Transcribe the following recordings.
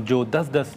10-10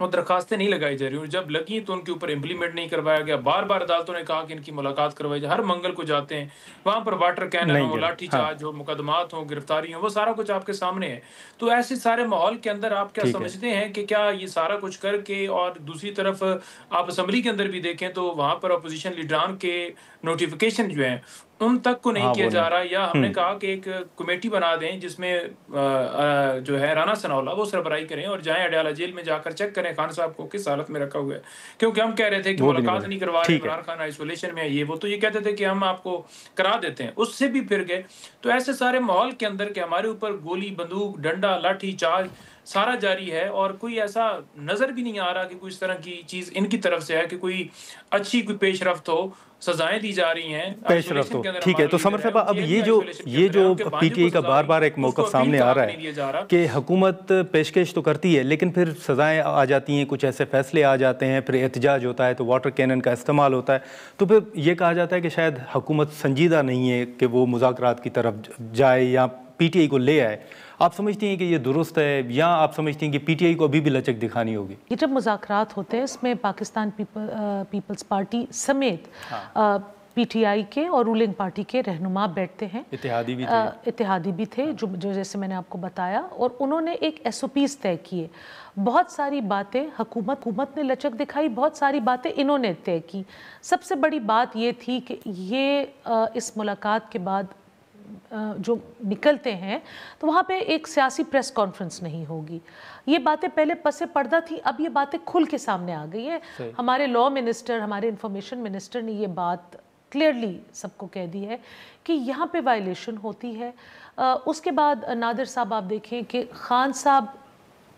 وہ درخواستیں نہیں لگائی جا رہی اور جب لگی تو ان کے اوپر امپلیمنٹ نہیں کروایا گیا. بار بار عدالتوں نے کہا کہ ان کی ملاقات کروائی جائے. ہر منگل کو جاتے ہیں, وہاں پر واٹر کینن نہیں ہو, گئے. لاٹھی ہاں چارج ہو, مقدمات ہوں, گرفتاری ہوں, وہ سارا کچھ آپ کے سامنے ہے. تو ایسے سارے ماحول کے اندر آپ کیا ٹھیک ہے. سمجھتے ہیں کہ کیا یہ سارا کچھ کر کے, اور دوسری طرف آپ اسمبلی کے اندر بھی دیکھیں تو وہاں پر اپوزیشن لیڈران کے نوٹیفیکیشن جو ہیں ان تک کو نہیں ہاں کیا وہ جا رہا, نہیں. یا ہم نے کہا کہ ایک کمیٹی بنا دیں جس میں جو ہے رانا ثناءاللہ وہ سربراہی کریں اور جائیں اڈیالہ جیل میں جا کر چیک کریں خان صاحب کو کس حالت میں رکھا ہوا ہے. کیونکہ ہم کہہ رہے تھے کہ وہ بھی نہیں ملاقات بولے. نہیں کروا رہے, ٹھیک ہے. عمران خان آئسولیشن میں ہے, یہ وہ, تو یہ کہتے تھے کہ ہم آپ کو کرا دیتے ہیں, اس سے بھی پھر گئے. تو ایسے سارے ماحول کے اندر کہ ہمارے اوپر گولی, بندوق, ڈنڈا, لاٹھی چارج سارا جاری ہے, اور کوئی ایسا نظر بھی نہیں آ رہا کہ کوئی اس طرح کی چیز ان کی طرف سے ہے کہ کوئی اچھی کوئی پیش رفت ہو. سزائیں دی جا رہی ہیں پیش رفت آئسولیشن ہو. کے اندر, ٹھیک ہے. ہمارا تو سمر لیڈر ہے صاحب وہ اب جیل یہ میں جو آئسولیشن کے اندر ہے, ان کے پی بھانجے ٹی کو آئی کا سزا بار ہوئی, بار ایک اس کو موقف اپیل سامنے کا آ حق رہا نہیں دیا جا ہے رہا. کہ حکومت پیشکش تو کرتی ہے لیکن پھر سزائیں آ جاتی ہیں, کچھ ایسے فیصلے آ جاتے ہیں, پھر احتجاج ہوتا ہے تو واٹر کینن کا استعمال ہوتا ہے, تو پھر یہ کہا جاتا ہے کہ شاید حکومت سنجیدہ نہیں ہے کہ وہ مذاکرات کی طرف جائے یا پی ٹی آئی کو لے آئے. آپ سمجھتی ہیں کہ یہ درست ہے, یا آپ سمجھتی ہیں کہ پی ٹی آئی کو ابھی بھی لچک دکھانی ہوگی؟ یہ جب مذاکرات ہوتے ہیں اس میں پاکستان پیپلز پارٹی سمیت پی ٹی آئی کے اور رولنگ پارٹی کے رہنما بیٹھتے ہیں, اتحادی بھی تھے. اتحادی بھی تھے جو جیسے میں نے آپ کو بتایا, اور انہوں نے ایک ایس او پیز طے کیے. بہت ساری باتیں حکومت نے لچک دکھائی, بہت ساری باتیں انہوں نے طے کی. سب سے بڑی بات یہ تھی کہ یہ اس ملاقات کے بعد جو نکلتے ہیں تو وہاں پہ ایک سیاسی پریس کانفرنس نہیں ہوگی. یہ باتیں پہلے پس پردہ تھی, اب یہ باتیں کھل کے سامنے آ گئی ہیں. ہمارے لا منسٹر, ہمارے انفارمیشن منسٹر نے یہ بات کلیئرلی سب کو کہہ دی ہے کہ یہاں پہ وائلیشن ہوتی ہے. اس کے بعد نادر صاحب آپ دیکھیں کہ خان صاحب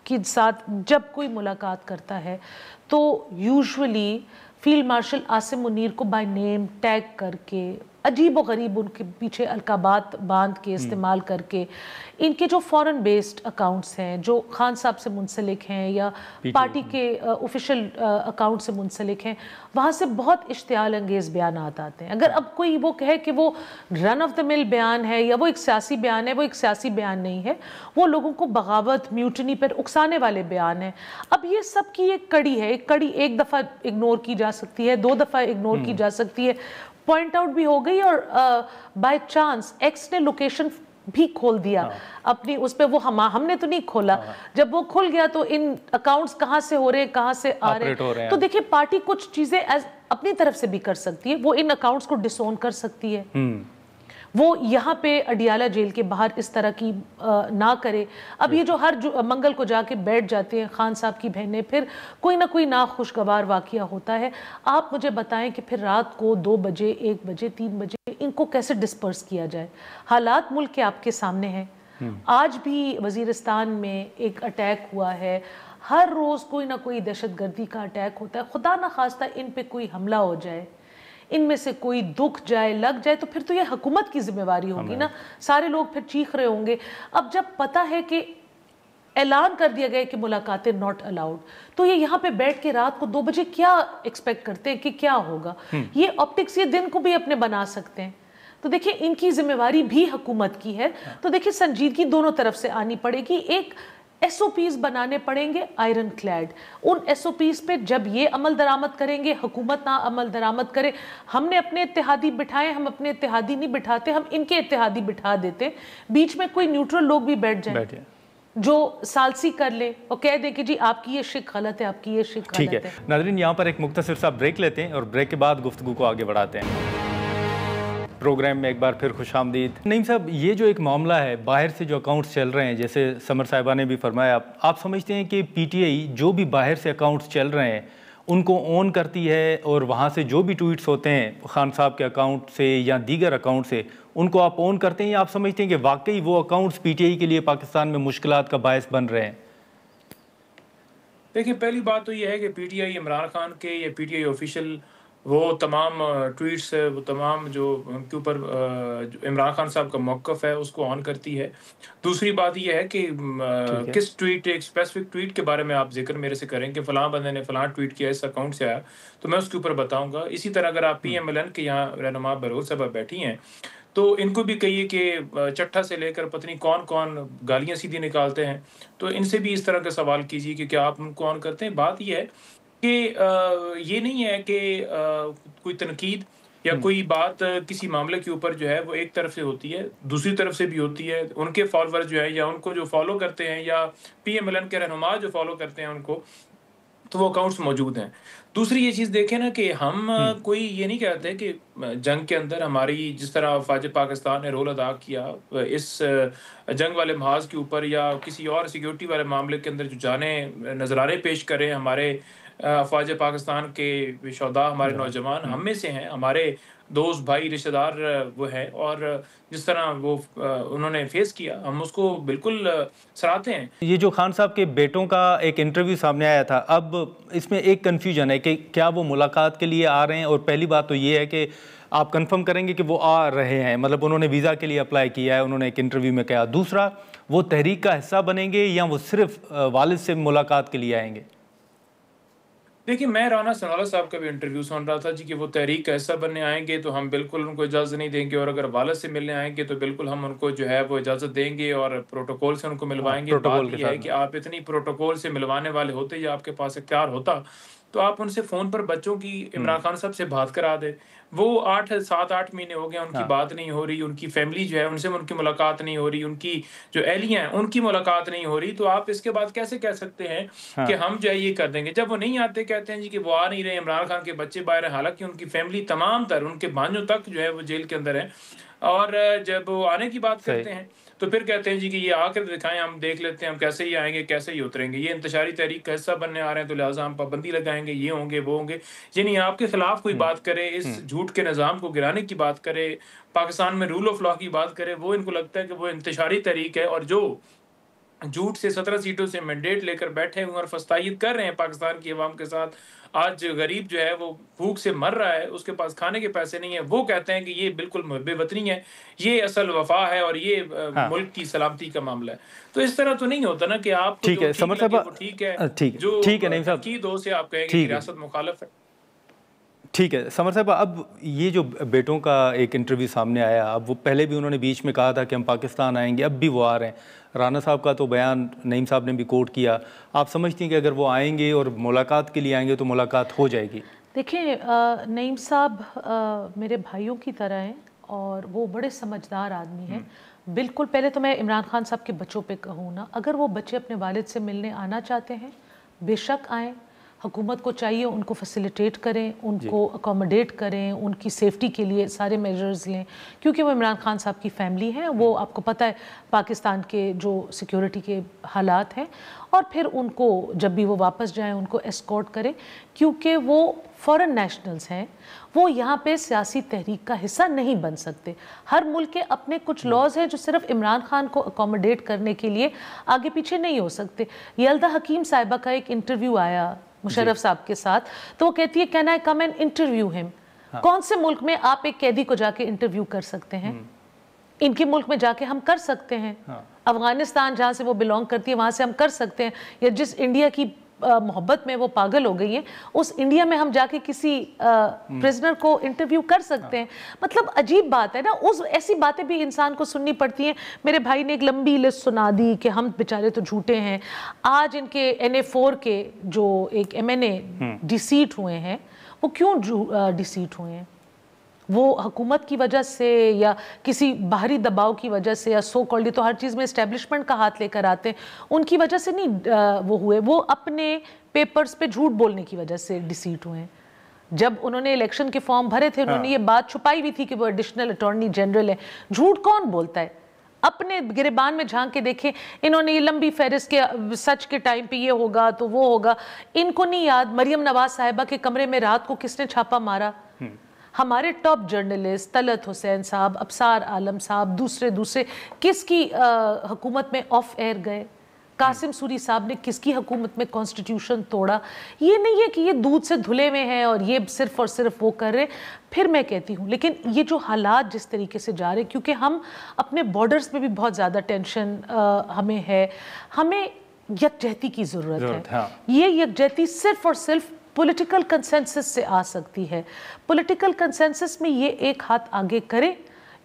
کے ساتھ جب کوئی ملاقات کرتا ہے تو usually field marshal Asim Munir کو بائی نیم ٹیگ کر کے, عجیب و غریب ان کے پیچھے القابات باندھ کے استعمال کر کے, ان کے جو فورن بیسڈ اکاؤنٹس ہیں جو خان صاحب سے منسلک ہیں یا پارٹی کے آفیشیل اکاؤنٹ سے منسلک ہیں, وہاں سے بہت اشتعال انگیز بیانات آتے ہیں. اگر اب کوئی وہ کہے کہ وہ رن آف دا مل بیان ہے یا وہ ایک سیاسی بیان ہے, وہ ایک سیاسی بیان نہیں ہے, وہ لوگوں کو بغاوت, میوٹنی پر اکسانے والے بیان ہیں. اب یہ سب کی ایک کڑی ہے, ایک کڑی ایک دفعہ اگنور کی جا سکتی ہے, 2 دفعہ اگنور کی جا سکتی ہے, پوائنٹ آؤٹ بھی ہو گئی, اور بائی چانس ایکس نے لوکیشن بھی کھول دیا اپنی اس پہ, وہ ہم نے تو نہیں کھولا. جب وہ کھل گیا تو ان اکاؤنٹس کہاں سے ہو رہے ہیں, کہاں سے آ رہے ہیں, تو دیکھیں پارٹی کچھ چیزیں اپنی طرف سے بھی کر سکتی ہے. وہ ان اکاؤنٹس کو ڈس اون کر سکتی ہے, وہ یہاں پہ اڈیالہ جیل کے باہر اس طرح کی نہ کرے. اب یہ جو ہر منگل کو جا کے بیٹھ جاتے ہیں خان صاحب کی بہنیں, پھر کوئی نہ کوئی ناخوشگوار واقعہ ہوتا ہے. آپ مجھے بتائیں کہ پھر رات کو 2 بجے, 1 بجے, 3 بجے ان کو کیسے ڈسپرس کیا جائے؟ حالات ملک کے آپ کے سامنے ہیں. آج بھی وزیرستان میں ایک اٹیک ہوا ہے, ہر روز کوئی نہ کوئی دہشت گردی کا اٹیک ہوتا ہے. خدا نہ خواستہ ان پہ کوئی حملہ ہو جائے, ان میں سے کوئی دکھ جائے, لگ جائے, تو پھر تو یہ حکومت کی ذمہ داری ہوگی نا. سارے لوگ پھر چیخ رہے ہوں گے. اب جب پتہ ہے کہ اعلان کر دیا گیا کہ ملاقاتیں ناٹ الاؤڈ, تو یہ یہاں پہ بیٹھ کے رات کو 2 بجے کیا ایکسپیکٹ کرتے ہیں کہ کیا ہوگا؟ یہ آپٹکس یہ دن کو بھی اپنے بنا سکتے ہیں. تو دیکھیں ان کی ذمہ داری بھی حکومت کی ہے. تو دیکھیں سنجیدگی دونوں طرف سے آنی پڑے گی. ایک ایس او پیز بنانے پڑیں گے آئرن کلیڈ. ان ایس او پیز پہ جب یہ عمل درآمد کریں گے, حکومت نہ عمل درآمد کرے, ہم نے اپنے اتحادی بٹھائے, ہم اپنے اتحادی نہیں بٹھاتے, ہم ان کے اتحادی بٹھا دیتے. بیچ میں کوئی نیوٹرل لوگ بھی بیٹھ جائیں جو سالسی کر لے اور کہہ دے کہ جی آپ کی یہ شک غلط ہے, آپ کی یہ شک غلط ہے. ٹھیک ہے ناظرین, یہاں پر ایک مختصر سا بریک لیتے ہیں اور بریک کے بعد گفتگو کو آگے بڑھاتے ہیں. پروگرام میں ایک بار پھر خوش آمدید. نعیم صاحب, یہ جو ایک معاملہ ہے باہر سے جو اکاؤنٹس چل رہے ہیں, جیسے سمر صاحبہ نے بھی فرمایا, آپ سمجھتے ہیں کہ پی ٹی آئی جو بھی باہر سے اکاؤنٹس چل رہے ہیں ان کو اون کرتی ہے, اور وہاں سے جو بھی ٹویٹس ہوتے ہیں خان صاحب کے اکاؤنٹ سے یا دیگر اکاؤنٹ سے, ان کو آپ اون کرتے ہیں, یا آپ سمجھتے ہیں کہ واقعی وہ اکاؤنٹس پی ٹی آئی کے لیے پاکستان میں مشکلات کا باعث بن رہے ہیں؟ دیکھیں پہلی بات تو یہ ہے کہ P T I Imran Khan کے یا پی ٹی آئی آفیشیل وہ تمام ٹویٹس وہ تمام جو ان کے اوپر عمران خان صاحب کا موقف ہے اس کو آن کرتی ہے. دوسری بات یہ ہے کہ کس ٹویٹ, ایک اسپیسیفک ٹویٹ کے بارے میں آپ ذکر میرے سے کریں کہ فلاں بندے نے فلاں ٹویٹ کیا, اس اکاؤنٹ سے آیا, تو میں اس کے اوپر بتاؤں گا. اسی طرح اگر آپ پی ایم ایل این کے یہاں رہنما بہروز صاحبہ بیٹھی ہیں تو ان کو بھی کہیے کہ چٹھا سے لے کر پتہ نہیں کون کون گالیاں سیدھی نکالتے ہیں، تو ان سے بھی اس طرح کا سوال کیجیے کہ کیا آپ ان کو آن کرتے ہیں۔ بات یہ ہے کہ یہ نہیں ہے کہ کوئی تنقید یا کوئی بات کسی معاملے کے اوپر جو ہے وہ ایک طرف سے ہوتی ہے، دوسری طرف سے بھی ہوتی ہے۔ ان کے فالوور جو ہے یا ان کو جو فالو کرتے ہیں یا پی ایم ایل این کے رہنما جو فالو کرتے ہیں ان کو، تو وہ اکاؤنٹس موجود ہیں۔ دوسری یہ چیز دیکھیں نا کہ ہم کوئی یہ نہیں کہتے کہ جنگ کے اندر ہماری جس طرح افواج پاکستان نے رول ادا کیا اس جنگ والے محاذ کے اوپر یا کسی اور سیکیورٹی والے معاملے کے اندر جو جانیں نذرانے پیش کریں ہمارے افواج پاکستان کے شہداء ہمارے نوجوان ہم میں سے ہیں، ہمارے دوست بھائی رشتہ دار وہ ہیں، اور جس طرح وہ انہوں نے فیس کیا ہم اس کو بالکل سراہتے ہیں۔ یہ جو خان صاحب کے بیٹوں کا ایک انٹرویو سامنے آیا تھا، اب اس میں ایک کنفیوژن ہے کہ کیا وہ ملاقات کے لیے آ رہے ہیں، اور پہلی بات تو یہ ہے کہ آپ کنفرم کریں گے کہ وہ آ رہے ہیں، مطلب انہوں نے ویزا کے لیے اپلائی کیا ہے، انہوں نے ایک انٹرویو میں کہا۔ دوسرا، وہ تحریک کا حصہ بنیں گے یا وہ صرف والد سے ملاقات کے لیے آئیں گے؟ دیکھیے میں رانا ثناءاللہ صاحب کا بھی انٹرویو سن رہا تھا جی کہ وہ تحریک کا حصہ بننے آئیں گے تو ہم بالکل ان کو اجازت نہیں دیں گے، اور اگر والد سے ملنے آئیں گے تو بالکل ہم ان کو جو ہے وہ اجازت دیں گے اور پروٹوکول سے ان کو ملوائیں گے۔ بات یہ ہے کہ آپ اتنی پروٹوکول سے ملوانے والے ہوتے یا آپ کے پاس اختیار ہوتا تو آپ ان سے فون پر بچوں کی عمران خان صاحب سے بات کرا دے۔ وہ 7-8 مہینے ہو گئے ان کی بات نہیں ہو رہی، ان کی فیملی جو ہے ان سے ان کی ملاقات نہیں ہو رہی، ان کی جو اہلیہ ہیں ان کی ملاقات نہیں ہو رہی، تو آپ اس کے بعد کیسے کہہ سکتے ہیں کہ ہم جو ہے یہ کر دیں گے؟ جب وہ نہیں آتے کہتے ہیں جی کہ وہ آ نہیں رہے، عمران خان کے بچے باہر ہیں، حالانکہ ان کی فیملی تمام تر ان کے بھانجوں تک جو ہے وہ جیل کے اندر ہے، اور جب وہ آنے کی بات کرتے ہیں تو پھر کہتے ہیں جی کہ یہ آ کر دکھائیں، ہم دیکھ لیتے ہیں ہم کیسے ہی آئیں گے کیسے ہی اتریں گے، یہ انتشاری تحریک کا حصہ بننے آ رہے ہیں تو لہٰذا ہم پابندی لگائیں گے، یہ ہوں گے وہ ہوں گے۔ یعنی آپ کے خلاف کوئی بات کرے، اس جھوٹ کے نظام کو گرانے کی بات کرے، پاکستان میں رول آف لا کی بات کرے، وہ ان کو لگتا ہے کہ وہ انتشاری تحریک ہے، اور جو جھوٹ سے 17 سیٹوں سے مینڈیٹ لے کر بیٹھے ہوئے اور فستائیت کر رہے ہیں پاکستان کی عوام کے ساتھ، آج غریب جو ہے وہ بھوک سے مر رہا ہے، اس کے پاس کھانے کے پیسے نہیں ہیں، وہ کہتے ہیں کہ یہ بالکل بے وطنی ہے، یہ اصل وفا ہے اور یہ ملک کی سلامتی کا معاملہ ہے۔ تو اس طرح تو نہیں ہوتا نا کہ آپ کو جو ٹھیک لگے وہ ٹھیک ہے، جو تنقید ہو سے آپ کہیں گے کہ ریاست مخالف ہے۔ ٹھیک ہے سمر صاحب، اب یہ جو بیٹوں کا ایک انٹرویو سامنے آیا، اب وہ پہلے بھی انہوں نے بیچ میں کہا تھا کہ ہم پاکستان آئیں گے، اب بھی وہ آ رہے ہیں۔ رانا صاحب کا تو بیان نعیم صاحب نے بھی کوٹ کیا، آپ سمجھتی ہیں کہ اگر وہ آئیں گے اور ملاقات کے لیے آئیں گے تو ملاقات ہو جائے گی؟ دیکھیں نعیم صاحب میرے بھائیوں کی طرح ہیں اور وہ بڑے سمجھدار آدمی ہیں۔ بالکل پہلے تو میں عمران خان صاحب کے بچوں پہ کہوں نا، اگر وہ بچے اپنے والد سے ملنے آنا چاہتے ہیں بے شک آئیں، حکومت کو چاہیے ان کو فیسیلیٹیٹ کریں، ان کو اکوموڈیٹ کریں، ان کی سیفٹی کے لیے سارے میجرز لیں، کیونکہ وہ عمران خان صاحب کی فیملی ہیں، وہ آپ کو پتہ ہے پاکستان کے جو سیکیورٹی کے حالات ہیں، اور پھر ان کو جب بھی وہ واپس جائیں ان کو اسکورٹ کریں، کیونکہ وہ فورن نیشنلز ہیں، وہ یہاں پہ سیاسی تحریک کا حصہ نہیں بن سکتے۔ ہر ملک کے اپنے کچھ لاز ہیں جو صرف عمران خان کو اکوموڈیٹ کرنے کے لیے آگے پیچھے نہیں ہو سکتے۔ یلدا حکیم صاحبہ کا ایک انٹرویو آیا مشرف صاحب کے ساتھ، تو وہ کہتی ہے can I come and interview ہم؟ کون سے ملک میں آپ ایک قیدی کو جا کے انٹرویو کر سکتے ہیں؟ ان کے ملک میں جا کے ہم کر سکتے ہیں، افغانستان جہاں سے وہ بلونگ کرتی ہے وہاں سے ہم کر سکتے ہیں، یا جس انڈیا کی محبت میں وہ پاگل ہو گئی ہیں اس انڈیا میں ہم جا کے کسی پریزنر کو انٹرویو کر سکتے ہیں۔ مطلب عجیب بات ہے نا، ایسی باتیں بھی انسان کو سننی پڑتی ہیں۔ میرے بھائی نے ایک لمبی لسٹ سنا دی کہ ہم بیچارے تو جھوٹے ہیں۔ آج ان کے NA4 کے جو ایک MNA ڈیسیٹ ہوئے ہیں، وہ کیوں ڈیسیٹ ہوئے ہیں؟ وہ حکومت کی وجہ سے یا کسی باہری دباؤ کی وجہ سے، یا سو کالڈ، تو ہر چیز میں اسٹیبلشمنٹ کا ہاتھ لے کر آتے ہیں، ان کی وجہ سے نہیں وہ ہوئے، وہ اپنے پیپرز پہ جھوٹ بولنے کی وجہ سے ڈیسیٹ ہوئے ہیں۔ جب انہوں نے الیکشن کے فارم بھرے تھے انہوں نے یہ بات چھپائی بھی تھی کہ وہ ایڈیشنل اٹارنی جنرل ہے۔ جھوٹ کون بولتا ہے؟ اپنے گریبان میں جھانک کے دیکھیں، انہوں نے یہ لمبی فہرست کے سچ کے ٹائم پہ یہ ہوگا تو وہ ہوگا، ان کو نہیں یاد مریم نواز صاحبہ کے کمرے میں رات کو کس نے چھاپا مارا؟ ہمارے ٹاپ جرنلسٹ طلعت حسین صاحب، ابصار عالم صاحب، دوسرے کس کی حکومت میں آف ایئر گئے؟ قاسم سوری صاحب نے کس کی حکومت میں کانسٹیٹیوشن توڑا؟ یہ نہیں ہے کہ یہ دودھ سے دھلے ہوئے ہیں اور یہ صرف اور صرف وہ کر رہے۔ پھر میں کہتی ہوں لیکن یہ جو حالات جس طریقے سے جا رہے، کیونکہ ہم اپنے بارڈرز میں بھی بہت زیادہ ٹینشن ہمیں ہے، ہمیں یکجہتی کی ضرورت ہے۔ یہ یکجہتی صرف اور صرف پولیٹیکل کنسنسس سے آ سکتی ہے۔ پولیٹیکل کنسنسس میں یہ ایک ہاتھ آگے کرے،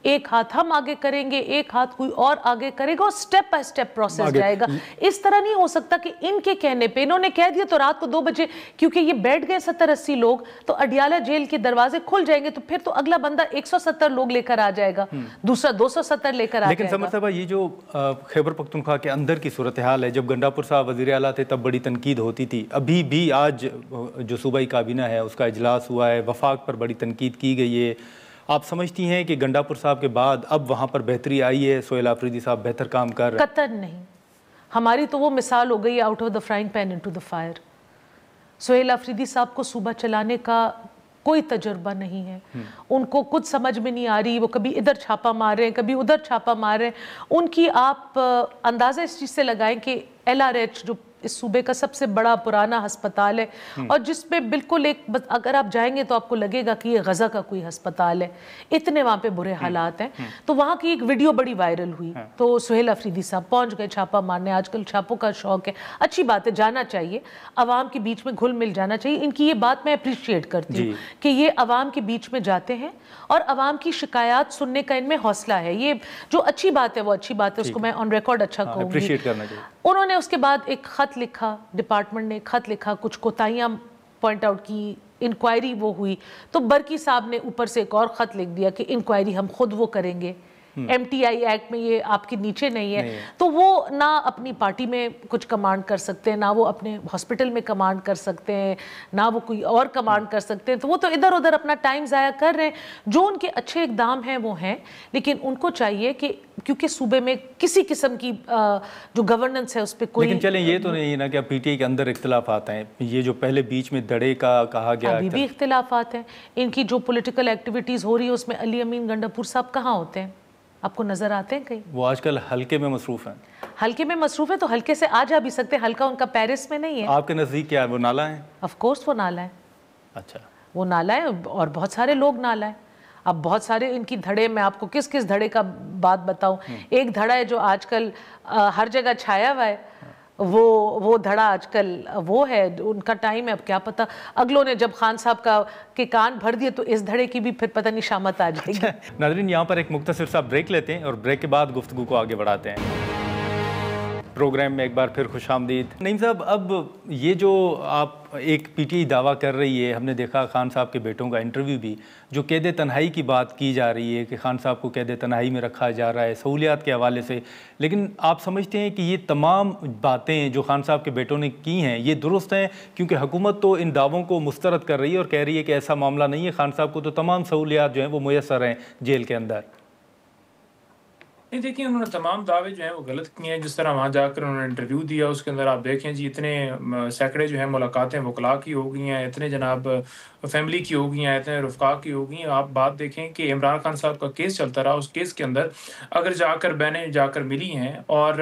ایک ہاتھ ہم آگے کریں گے، ایک ہاتھ کوئی اور آگے کرے گا، اور سٹیپ بائی سٹیپ پروسیس جائے گا. اس طرح نہیں ہو سکتا کہ ان کے کہنے پہ انہوں نے کہہ دیا تو رات کو 2 بجے کیونکہ یہ بیٹھ گئے 70-80 لوگ تو اڈیالہ جیل کے دروازے کھل جائیں گے، تو پھر تو اگلا بندہ 170 لوگ لے کر آ جائے گا، دوسرا 270 لے کر آ جائے گا. لیکن سمر صاحبہ یہ جو خیبر پختونخوا کے اندر کی صورتحال ہے، جب گنڈا پور صاحب وزیر اعلیٰ تھے تب بڑی تنقید ہوتی تھی، ابھی بھی آج جو صوبائی کابینہ ہے اس کا اجلاس ہوا ہے، وفاق پر بڑی تنقید کی گئی ہے. آپ سمجھتی ہیں کہ گنڈا پور صاحب کے بعد اب وہاں پر بہتری آئی ہے، سہیل آفریدی صاحب بہتر کام کر رہے ہیں؟ قطعاً نہیں. ہماری تو وہ مثال ہو گئی out of the frying pan into the fire. Sohail Afridi صاحب کو صوبہ چلانے کا کوئی تجربہ نہیں ہے، ان کو کچھ سمجھ میں نہیں آ رہی، وہ کبھی ادھر چھاپا مار رہے ہیں، کبھی ادھر چھاپا مار رہے ہیں. ان کی آپ اندازہ اس چیز سے لگائیں کہ LRH جو اس صوبے کا سب سے بڑا پرانا ہسپتال ہے اور جس پہ بالکل اگر آپ جائیں گے تو آپ کو لگے گا کہ یہ غزہ کا کوئی ہسپتال ہے، اتنے وہاں پہ برے حالات ہیں. تو وہاں کی ایک ویڈیو بڑی وائرل ہوئی تو سہیل آفریدی صاحب پہنچ گئے چھاپا مارنے. آج کل چھاپوں کا شوق ہے، اچھی بات ہے، جانا چاہیے، عوام کے بیچ میں گھل مل جانا چاہیے. ان کی یہ بات میں اپریشیٹ کرتی ہوں کہ یہ عوام کے بیچ میں جاتے ہیں اور عوام کی شکایات سننے کا ان میں حوصلہ ہے. یہ جو اچھی بات ہے وہ اچھی بات ہے، اس کو میں آن ریکارڈ اچھا کہوں گی. انہوں نے اس کے بعد ایک خط لکھا، ڈپارٹمنٹ نے ایک خط لکھا، کچھ کوتاہیاں پوائنٹ آؤٹ کی، انکوائری وہ ہوئی تو برکی صاحب نے اوپر سے ایک اور خط لکھ دیا کہ انکوائری ہم خود وہ کریں گے. MTI ایکٹ میں یہ آپ کے نیچے نہیں ہے، تو وہ نہ اپنی پارٹی میں کچھ کمانڈ کر سکتے ہیں، نہ وہ اپنے ہاسپٹل میں کمانڈ کر سکتے ہیں، نہ وہ کوئی اور کمانڈ کر سکتے ہیں. تو وہ تو ادھر ادھر اپنا ٹائم ضائع کر رہے ہیں. جو ان کے اچھے اقدام ہیں وہ ہیں، لیکن ان کو چاہیے کہ کیونکہ صوبے میں کسی قسم کی جو گورننس ہے اس پہ کوئی، لیکن چلیں یہ تو نہیں نا کہ PTI کے اندر اختلافات ہیں. یہ جو پہلے بیچ میں دڑے کا کہا گیا، ابھی بھی اختلافات ہیں. ان کی جو پولیٹیکل ایکٹیویٹیز ہو رہی ہے اس میں علی امین گنڈا پور صاحب کہاں ہوتے ہیں؟ آپ کو نظر آتے ہیں کہیں؟ وہ آج کل حلقے میں مصروف ہیں. حلقے میں مصروف ہے تو حلقے سے آ جا بھی سکتے ہیں. حلقہ ان کا پیرس میں نہیں ہے. آپ کے نزدیک کیا ہے، وہ نالا ہے؟ آف کورس وہ نالا ہے. اچھا، وہ نالا ہے اور بہت سارے لوگ نالا ہے. اب بہت سارے ان کی دھڑے، میں آپ کو کس کس دھڑے کا بات بتاؤں. ایک دھڑا ہے جو آج کل ہر جگہ چھایا ہوا ہے، وہ دھڑا آج کل وہ ہے، ان کا ٹائم ہے. اب کیا پتہ اگلوں نے جب خان صاحب کے کان بھر دیے تو اس دھڑے کی بھی پھر پتہ نہیں شامت آ جائے گی. ناظرین یہاں پر ایک مختصر سا بریک لیتے ہیں اور بریک کے بعد گفتگو کو آگے بڑھاتے ہیں. پروگرام میں ایک بار پھر خوش آمدید. نعیم صاحب، اب یہ جو آپ ایک PTI دعویٰ کر رہی ہے، ہم نے دیکھا خان صاحب کے بیٹوں کا انٹرویو بھی، جو قید تنہائی کی بات کی جا رہی ہے کہ خان صاحب کو قید تنہائی میں رکھا جا رہا ہے سہولیات کے حوالے سے، لیکن آپ سمجھتے ہیں کہ یہ تمام باتیں جو خان صاحب کے بیٹوں نے کی ہیں یہ درست ہیں؟ کیونکہ حکومت تو ان دعووں کو مسترد کر رہی ہے اور کہہ رہی ہے کہ ایسا معاملہ نہیں ہے، خان صاحب کو تو تمام سہولیات جو ہیں وہ میسر ہیں جیل کے اندر. نہیں دیکھیں، انہوں نے تمام دعوے جو ہیں وہ غلط کیے ہیں. جس طرح وہاں جا کر انہوں نے انٹرویو دیا، اس کے اندر آپ دیکھیں جی اتنے سینکڑے جو ہیں ملاقاتیں وکلاء کی ہو گئی ہیں، اتنے جناب فیملی کی ہو گئی ہیں، اتنے رفقا کی ہو گئی ہیں. آپ بات دیکھیں کہ عمران خان صاحب کا کیس چلتا رہا، اس کیس کے اندر اگر جا کر بہنیں جا کر ملی ہیں اور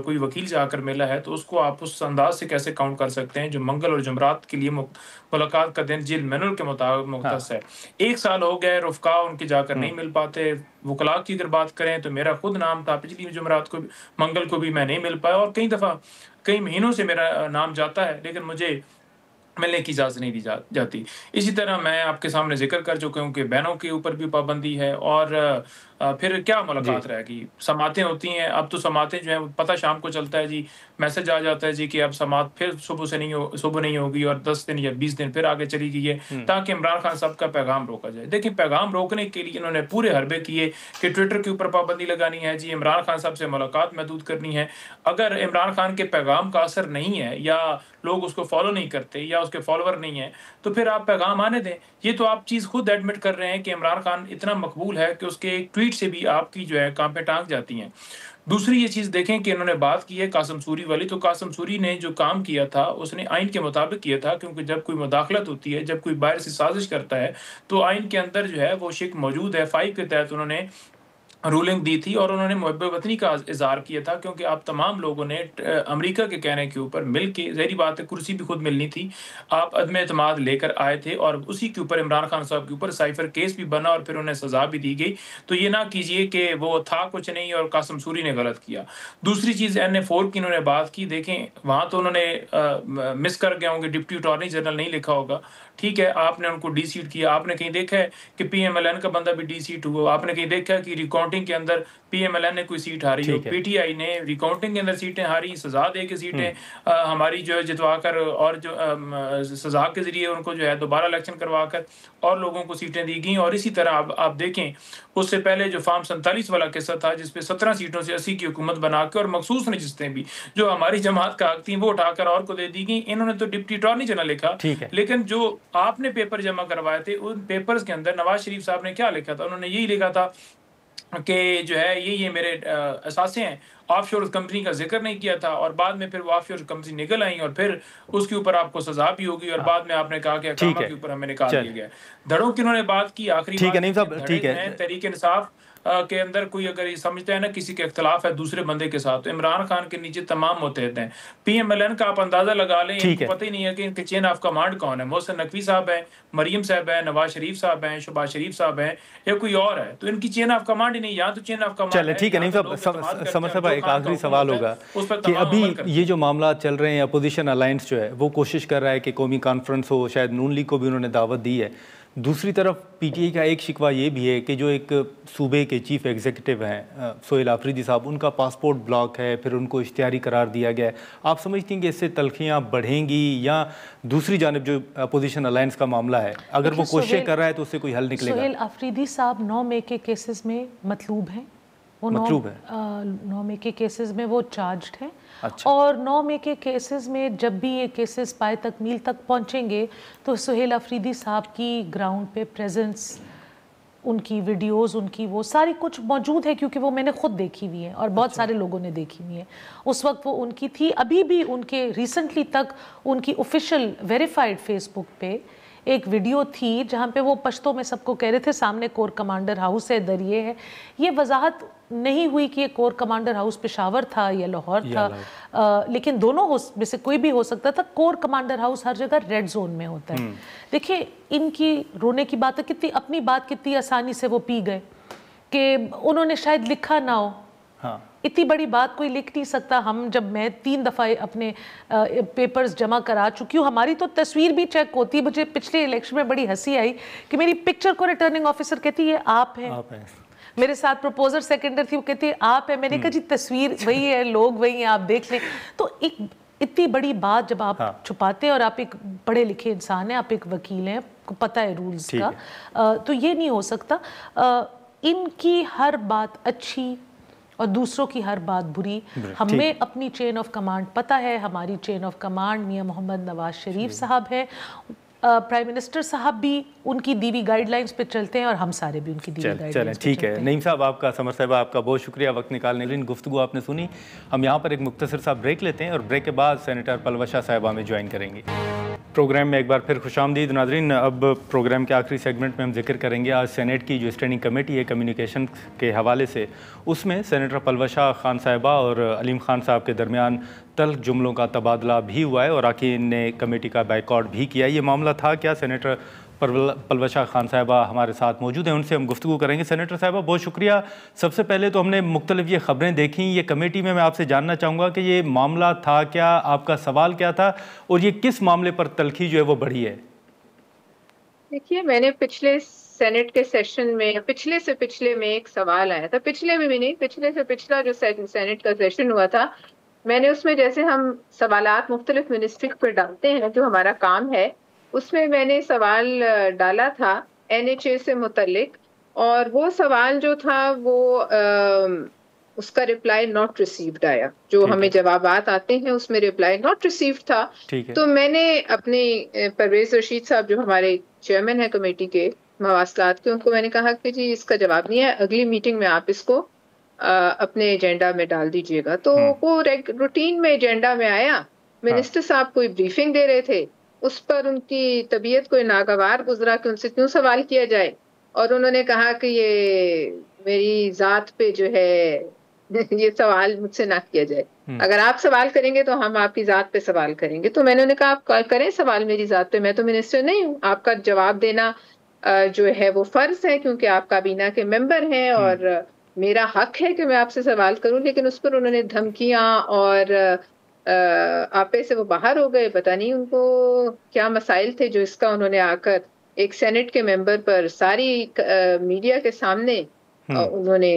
کوئی وکیل جا کر ملا ہے تو اس کو آپ اس انداز سے کیسے کاؤنٹ کر سکتے ہیں جو منگل اور جمعرات کے لیے ملاقات کا دن جیل مینول کے مطابق مختص ہے. 1 سال ہو گئے، رفقا ان کے جا کر نہیں مل پاتے. وکلاء کی اگر بات کریں تو میرا خود نام تھا پچھلی جمعرات کو، منگل کو بھی میں نہیں مل پایا، اور کئی دفعہ کئی مہینوں سے میرا نام جاتا ہے لیکن مجھے ملنے کی اجازت نہیں دی جاتی. اسی طرح میں آپ کے سامنے ذکر کر چکا ہوں کہ بہنوں کے اوپر بھی پابندی ہے. اور پھر کیا ملاقات رہے گی؟ سماعتیں ہوتی ہیں، اب تو سماعتیں جو ہیں پتہ شام کو چلتا ہے جی، میسج آ جاتا ہے جی کہ اب سماعت پھر صبح نہیں ہوگی اور 10 دن یا 20 دن پھر آگے چلی گئی ہے تاکہ عمران خان صاحب کا پیغام روکا جائے. دیکھیں، پیغام روکنے کے لیے انہوں نے پورے حربے کیے کہ ٹویٹر کے اوپر پابندی لگانی ہے جی، عمران خان صاحب سے ملاقات محدود کرنی ہے. اگر عمران خان کے پیغام کا اثر نہیں ہے یا لوگ اس کو فالو نہیں کرتے یا اس کے فالوور نہیں ہیں تو پھر آپ پیغام آنے دیں. یہ تو آپ چیز خود ایڈمٹ کر رہے ہیں کہ عمران خان اتنا مقبول ہے کہ اس کے ایک ٹویٹ سے بھی آپ کی جو ہے کانپیں ٹانگ جاتی ہیں. دوسری یہ چیز دیکھیں کہ انہوں نے بات کی ہے قاسم سوری والی، تو قاسم سوری نے جو کام کیا تھا اس نے آئین کے مطابق کیا تھا، کیونکہ جب کوئی مداخلت ہوتی ہے، جب کوئی باہر سے سازش کرتا ہے تو آئین کے اندر جو ہے وہ شک موجود ہے. 5 کے تحت انہوں نے رولنگ دی تھی اور انہوں نے محب وطنی کا اظہار کیا تھا، کیونکہ آپ تمام لوگوں نے امریکہ کے کہنے کے اوپر مل کے، ظاہری بات ہے کرسی بھی خود ملنی تھی، آپ عدم اعتماد لے کر آئے تھے اور اسی کے اوپر عمران خان صاحب کے اوپر سائفر کیس بھی بنا اور پھر انہیں سزا بھی دی گئی. تو یہ نہ کیجئے کہ وہ تھا کچھ نہیں اور قاسم سوری نے غلط کیا. دوسری چیز NA4 کی انہوں نے بات کی، دیکھیں وہاں تو انہوں نے مس کر گئے ہوں گے، ڈپٹی اٹارنی جنرل نہیں لکھا ہوگا، ٹھیک ہے، آپ نے ان کو ڈی سیٹ کیا. آپ نے کہیں دیکھا ہے کہ PMLN کا بندہ بھی ڈی سیٹ ہوا؟ آپ نے کہیں دیکھا ہے کہ ریکاؤنٹنگ کے اندر PMLN نے کوئی سیٹ ہاری ہو؟ PTI نے ریکاؤنٹنگ کے اندر سیٹیں ہاری، سزا دے کے سیٹیں ہماری جو ہے جتوا کر اور جو سزا کے ذریعے ان کو جو ہے دوبارہ الیکشن کروا کر اور لوگوں کو سیٹیں دی گئیں. اور اسی طرح آپ دیکھیں اس سے پہلے جو فارم 47 والا قصہ تھا جس پہ 17 سیٹوں سے 80 کی حکومت بنا کے اور مخصوص نشستیں بھی جو ہماری جماعت کا حق تھیں وہ اٹھا کر اور کو دے دی گئیں. انہوں نے تو ڈپٹی اٹارنی جنرل لکھا، لیکن جو آپ نے پیپر جمع کروائے تھے ان پیپرز کے اندر نواز شریف صاحب نے کیا لکھا تھا؟ انہوں نے یہی لکھا تھا کہ جو ہے یہ میرے اثاثے ہیں. آف شور کمپنی کا ذکر نہیں کیا تھا اور بعد میں پھر وہ آف شور کمپنی نکل آئیں اور پھر اس کے اوپر آپ کو سزا بھی ہوگی اور بعد میں آپ نے کہا کہ اقامہ کے اوپر ہمیں نکال دیا گیا. دھڑوں کی انہوں نے بات کی. آخری بات تحریک انصاف کے اندر کوئی اگر یہ سمجھتا ہے نا کسی کے اختلاف ہے دوسرے بندے کے ساتھ، تو عمران خان کے نیچے تمام متحد ہیں. PMLN کا آپ اندازہ لگا لیں، ان کو پتہ ہی نہیں ہے کہ ان کے چین آف کمانڈ کون ہے. محسن نقوی صاحب ہیں، مریم صاحب ہیں، نواز شریف صاحب ہیں، شہباز شریف صاحب ہیں یا کوئی اور ہے. تو ان کی چین آف کمانڈ ہی نہیں. یہاں تو چین آف کمانڈ چلے ٹھیک ہے. نہیں صاحب سمر صاحب ایک آخری سوال ہوگا کہ ابھی یہ جو معاملات چل رہے ہیں اپوزیشن الائنس جو ہے وہ کوشش کر رہا ہے کہ قومی کانفرنس ہو، شاید نون لیگ کو بھی انہوں نے دعوت دی ہے. دوسری طرف PTI کا ایک شکوہ یہ بھی ہے کہ جو ایک صوبے کے چیف ایگزیکٹو ہیں سہیل آفریدی صاحب، ان کا پاسپورٹ بلاک ہے، پھر ان کو اشتہاری قرار دیا گیا ہے. آپ سمجھتی ہیں کہ اس سے تلخیاں بڑھیں گی یا دوسری جانب جو اپوزیشن الائنس کا معاملہ ہے اگر وہ کوششیں کر رہا ہے تو اس سے کوئی حل نکلے گا؟ سہیل آفریدی صاحب 9 مئی کے کیسز میں مطلوب ہیں، وہ 9 مئی کے کیسز میں وہ چارجڈ ہیں. اور 9 مئی کے کیسز میں جب بھی یہ کیسز پائے تکمیل تک پہنچیں گے تو سہیل آفریدی صاحب کی گراؤنڈ پہ پریزنس، ان کی ویڈیوز، ان کی وہ ساری کچھ موجود ہے کیونکہ وہ میں نے خود دیکھی ہوئی ہے اور بہت سارے لوگوں نے دیکھی ہوئی ہے. اس وقت وہ ان کی تھی. ابھی بھی ان کے ریسنٹلی تک ان کی آفیشیل ویریفائڈ فیس بک پہ ایک ویڈیو تھی جہاں پہ وہ پشتوں میں سب کو کہہ رہے تھے سامنے کور کمانڈر ہاؤس ہے، دریا ہے. یہ وضاحت نہیں ہوئی کہ یہ کور کمانڈر ہاؤس پشاور تھا یا لاہور تھا، لیکن دونوں میں سے کوئی بھی ہو سکتا تھا. کور کمانڈر ہاؤس ہر جگہ ریڈ زون میں ہوتا ہے. دیکھیں ان کی رونے کی بات ہے، کتنی اپنی بات کتنی آسانی سے وہ پی گئے کہ انہوں نے شاید لکھا نہ ہو. اتنی بڑی بات کوئی لکھ نہیں سکتا. میں 3 دفعہ اپنے پیپرز جمع کرا چکی ہوں. ہماری تو تصویر بھی چیک ہوتی ہے. مجھے پچھلے الیکشن میں بڑی ہنسی آئی کہ میری پکچر کو ریٹرننگ آفیسر کہتی ہے آپ ہیں، میرے ساتھ پروپوزر سیکنڈر تھی، وہ کہتی ہے آپ ہیں. میں نے کہا جی تصویر وہی ہے، لوگ وہی ہیں، آپ دیکھ لیں. تو ایک اتنی بڑی بات جب آپ چھپاتے ہیں اور آپ ایک پڑھے لکھے انسان ہیں، آپ ایک وکیل ہیں، آپ کو پتہ ہے رولز کا، تو یہ نہیں ہو سکتا. ان کی ہر بات اچھی اور دوسروں کی ہر بات بری. ہمیں اپنی چین آف کمانڈ پتہ ہے. ہماری چین آف کمانڈ میاں محمد نواز شریف صاحب ہے، پرائم منسٹر صاحب بھی ان کی دیوی گائیڈ لائنز پہ چلتے ہیں اور ہم سارے بھی ان کی دیوی گائیڈ لائنز پہ ٹھیک ہے. نعیم صاحب آپ کا، سمر صاحبہ آپ کا بہت شکریہ وقت نکالنے کے لیے. گفتگو آپ نے سنی. ہم یہاں پر ایک مختصر سا بریک لیتے ہیں اور بریک کے بعد سینیٹر پلوشا صاحبہ میں جوائن کریں گے. پروگرام میں ایک بار پھر خوش آمدید ناظرین. اب پروگرام کے آخری سیگمنٹ میں ہم ذکر کریں گے آج سینیٹ کی جو اسٹینڈنگ کمیٹی ہے کمیونیکیشن کے حوالے سے، اس میں سینیٹر پلوشا خان صاحبہ اور علیم خان صاحب کے درمیان تلخ جملوں کا تبادلہ بھی ہوا ہے اور اراکین نے کمیٹی کا بائیکاٹ بھی کیا. یہ معاملہ تھا کیا؟ سینیٹر پلوشا خان صاحبہ ہمارے ساتھ موجود ہیں، ان سے ہم گفتگو کریں گے. سینیٹر صاحبہ بہت شکریہ. سب سے پہلے تو ہم نے مختلف یہ خبریں دیکھیں یہ کمیٹی میں آپ سے جاننا چاہوں گا کہ یہ معاملہ تھا کیا، آپ کا سوال کیا تھا اور یہ کس معاملے پر تلخی جو ہے وہ بڑھی ہے؟ دیکھیے میں نے پچھلے سینٹ کے سیشن میں پچھلے سے پچھلے میں ایک سوال آیا تھا، پچھلے میں بھی نہیں، پچھلے سے پچھلا جو سینٹ کا سیشن ہوا تھا، میں نے اس میں جیسے ہم سوالات مختلف منسٹری پہ ڈالتے ہیں جو ہمارا کام ہے، اس میں نے سوال ڈالا تھا NHA سے متعلق، اور وہ سوال جو تھا وہ اس کا رپلائی ناٹ ریسیوڈ آیا. جو ہمیں جوابات آتے ہیں اس میں رپلائی ناٹ ریسیوڈ تھا. تو میں نے اپنے پرویز رشید صاحب جو ہمارے چیئرمین ہیں کمیٹی کے مواصلات کے، ان کو میں نے کہا کہ جی اس کا جواب نہیں ہے، اگلی میٹنگ میں آپ اس کو اپنے ایجنڈا میں ڈال دیجیے گا. تو وہ روٹین میں ایجنڈا میں آیا. منسٹر صاحب کوئی بریفنگ دے رہے تھے، اس پر ان کی طبیعت کوئی ناگوار گزرا کہ ان سے کیوں سوال کیا جائے، اور انہوں نے کہا کہ یہ میری ذات پہ جو ہے یہ سوال مجھ سے نہ کیا جائے. اگر آپ سوال کریں گے تو ہم آپ کی ذات پہ سوال کریں گے. تو میں نے کہا آپ کریں سوال میری ذات پہ, میں تو منسٹر نہیں ہوں. آپ کا جواب دینا جو ہے وہ فرض ہے کیونکہ آپ کابینہ کے ممبر ہیں اور میرا حق ہے کہ میں آپ سے سوال کروں. لیکن اس پر انہوں نے دھمکیاں اور آپے سے وہ باہر ہو گئے. پتہ نہیں ان کو کیا مسائل تھے جو اس کا انہوں نے آ کر ایک سینٹ کے ممبر پر ساری میڈیا کے سامنے انہوں نے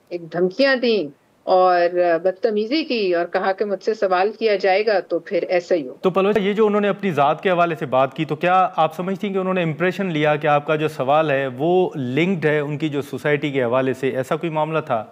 ایک دھمکیاں دیں اور بدتمیزی کی اور کہا کہ مجھ سے سوال کیا جائے گا تو پھر ایسا ہی ہو. تو پلوچ یہ جو انہوں نے اپنی ذات کے حوالے سے بات کی, تو کیا آپ سمجھتی ہیں کہ انہوں نے امپریشن لیا کہ آپ کا جو سوال ہے وہ لنکڈ ہے ان کی جو سوسائٹی کے حوالے سے, ایسا کوئی معاملہ تھا؟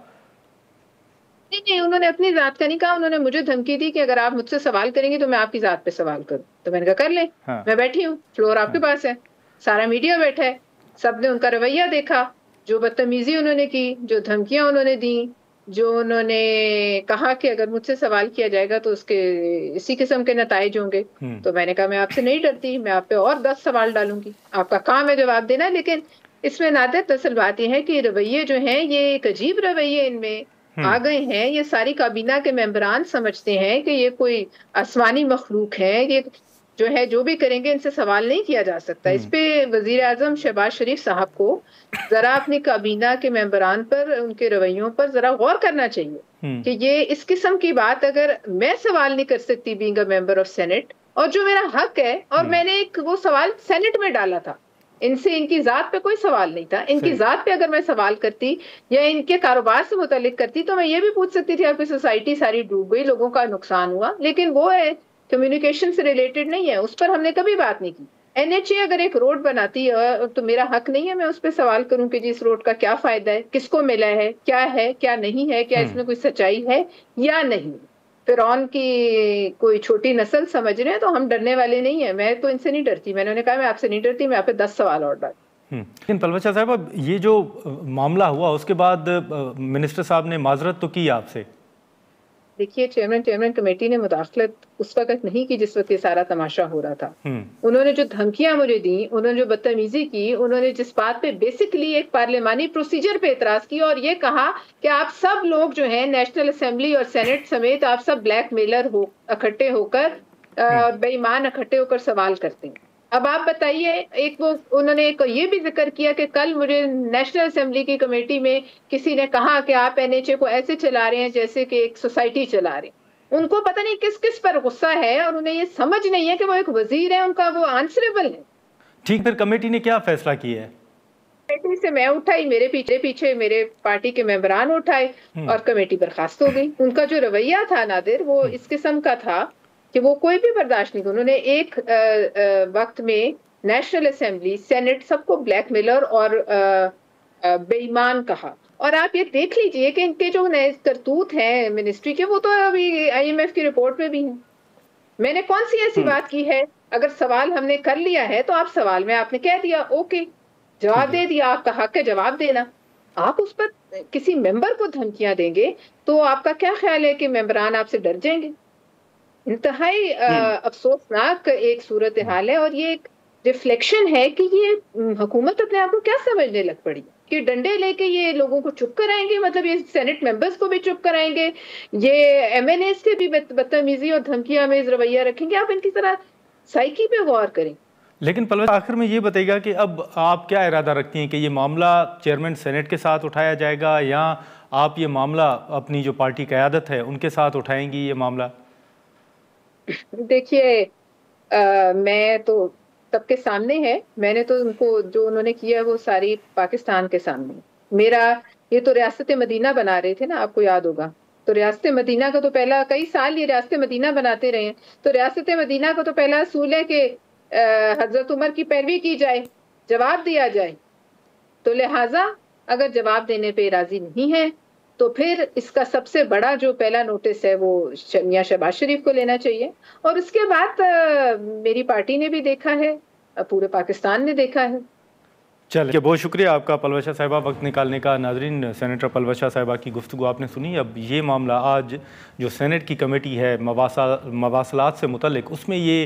نہیں, انہوں نے اپنی ذات کا نہیں کہا. انہوں نے مجھے دھمکی دی کہ اگر آپ مجھ سے سوال کریں گے تو میں آپ کی ذات پہ سوال کروں. تو میں نے کہا کر لیں, میں بیٹھی ہوں, فلور آپ کے پاس ہے, سارا میڈیا بیٹھا ہے, سب نے ان کا رویہ دیکھا, جو بدتمیزی انہوں نے کی, جو دھمکیاں انہوں نے دیں, جو انہوں نے کہا کہ اگر مجھ سے سوال کیا جائے گا تو اس کے اسی قسم کے نتائج ہوں گے. تو میں نے کہا میں آپ سے نہیں ڈرتی, میں آپ پہ اور 10 سوال ڈالوں گی, آپ کا کام ہے جواب دینا. لیکن اس میں نادر دراصل بات یہ ہے کہ رویے جو ہیں یہ ایک عجیب رویے ان میں آ گئے ہیں. یہ ساری کابینہ کے ممبران سمجھتے ہیں کہ یہ کوئی آسمانی مخلوق ہے, یہ جو ہے جو بھی کریں گے ان سے سوال نہیں کیا جا سکتا. اس پہ وزیر اعظم شہباز شریف صاحب کو ذرا اپنی کابینہ کے ممبران پر, ان کے رویوں پر ذرا غور کرنا چاہیے کہ یہ اس قسم کی بات اگر میں سوال نہیں کر سکتی being a member of senate, اور جو میرا حق ہے, اور میں نے ایک وہ سوال سینٹ میں ڈالا تھا, ان سے ان کی ذات پہ کوئی سوال نہیں تھا. ان کی ذات پہ اگر میں سوال کرتی یا ان کے کاروبار سے متعلق کرتی تو میں یہ بھی پوچھ سکتی تھی آپ کی سوسائٹی ساری ڈوب گئی, لوگوں کا نقصان ہوا. لیکن وہ ہے کمیونیکیشن سے ریلیٹڈ نہیں ہے, اس پر ہم نے کبھی بات نہیں کی. NHA اگر ایک روڈ بناتی ہے تو میرا حق نہیں ہے میں اس پہ سوال کروں کہ جی اس روڈ کا کیا فائدہ ہے, کس کو ملا ہے, کیا نہیں ہے, کیا اس میں کوئی سچائی ہے یا نہیں. فرعون کی کوئی چھوٹی نسل سمجھ رہے ہیں تو ہم ڈرنے والے نہیں ہیں. میں تو ان سے نہیں ڈرتی, میں نے کہا میں آپ سے نہیں ڈرتی, میں آپ پہ 10 سوال اور ڈالتی. لیکن پلوچ صاحب یہ جو معاملہ ہوا اس کے بعد منسٹر صاحب نے معذرت تو کی آپ سے؟ دیکھیے چیئرمین کمیٹی نے مداخلت اس وقت نہیں کی جس وقت یہ سارا تماشا ہو رہا تھا. انہوں نے جو دھمکیاں مجھے دیں, انہوں نے جو بدتمیزی کی, انہوں نے جس بات پہ بیسکلی ایک پارلیمانی پروسیجر پہ اعتراض کیا اور یہ کہا کہ آپ سب لوگ جو ہیں نیشنل اسمبلی اور سینٹ سمیت آپ سب بلیک میلر ہو اکٹھے ہو کر بے ایمان اکٹھے ہو کر سوال کرتے ہیں. اب آپ بتائیے, ایک وہ انہوں نے یہ بھی ذکر کیا کہ کل مجھے نیشنل اسمبلی کی کمیٹی میں کسی نے کہا کہ آپ NHA کو ایسے چلا رہے ہیں جیسے کہ ایک سوسائٹی چلا رہے ہیں. ان کو پتہ نہیں کس پر غصہ ہے اور انہیں یہ سمجھ نہیں ہے کہ وہ ایک وزیر ہے, ان کا وہ آنسریبل ہے. ٹھیک, پھر کمیٹی نے کیا فیصلہ کیا ہے؟ کمیٹی سے میں اٹھائی, میرے پیچھے میرے پارٹی کے ممبران اٹھائے اور کمیٹی برخاست ہو گئی. ان کا جو رویہ تھا نادر وہ اس قسم کا تھا کہ وہ کوئی بھی برداشت نہیں. انہوں نے ایک وقت میں نیشنل اسمبلی, سینٹ سب کو بلیک میلر اور بے ایمان کہا. اور آپ یہ دیکھ لیجئے کہ ان کے جو نئے کرتوت ہیں منسٹری کے, وہ تو ابھی IMF کی رپورٹ میں بھی ہیں. میں نے کون سی ایسی بات کی ہے؟ اگر سوال ہم نے کر لیا ہے تو آپ سوال میں آپ نے کہہ دیا اوکے, جواب دے دیا, آپ کا حق ہے جواب دینا. آپ اس پر کسی ممبر کو دھمکیاں دیں گے تو آپ کا کیا خیال ہے کہ ممبران آپ سے ڈر جائیں گے؟ انتہائی افسوسناک ایک صورتحال ہے. اور یہ ایک ریفلیکشن ہے کہ یہ حکومت اپنے آپ کو کیا سمجھنے لگ پڑی کہ ڈنڈے لے کے یہ لوگوں کو چپ کرائیں گے. مطلب یہ سینٹ ممبرز کو بھی چپ کرائیں گے, یہ MNAs سے بھی بدتمیزی اور دھمکیاں میں رویہ رکھیں گے. آپ ان کی طرح سائیکی پہ غور کریں. لیکن پلوچ آخر میں یہ بتائے گا کہ اب آپ کیا ارادہ رکھتی ہیں کہ یہ معاملہ چیئرمین سینٹ کے ساتھ اٹھایا جائے گا یا آپ یہ معاملہ اپنی جو پارٹی قیادت ہے ان کے ساتھ اٹھائیں گی یہ معاملہ؟ دیکھیے میں تو سب کے سامنے ہے, میں نے تو ان کو جو انہوں نے کیا وہ ساری پاکستان کے سامنے. میرا یہ تو ریاست مدینہ بنا رہے تھے نا, آپ کو یاد ہوگا, تو ریاست مدینہ کا تو پہلا کئی سال یہ ریاست مدینہ بناتے رہے ہیں, تو ریاست مدینہ کا تو پہلا اصول ہے کہ حضرت عمر کی پیروی کی جائے, جواب دیا جائے. تو لہٰذا اگر جواب دینے پہ راضی نہیں ہے تو پھر اس کا سب سے بڑا جو پہلا نوٹس ہے وہ میاں شہباز شریف کو لینا چاہیے. اور اس کے بعد میری پارٹی نے بھی دیکھا ہے, پورے پاکستان نے دیکھا ہے. چلیے, بہت شکریہ آپ کا پلوچ صاحبہ وقت نکالنے کا. ناظرین, سینیٹر پلوچ صاحبہ کی گفتگو آپ نے سنی. اب یہ معاملہ آج جو سینٹ کی کمیٹی ہے مواصلات سے متعلق, اس میں یہ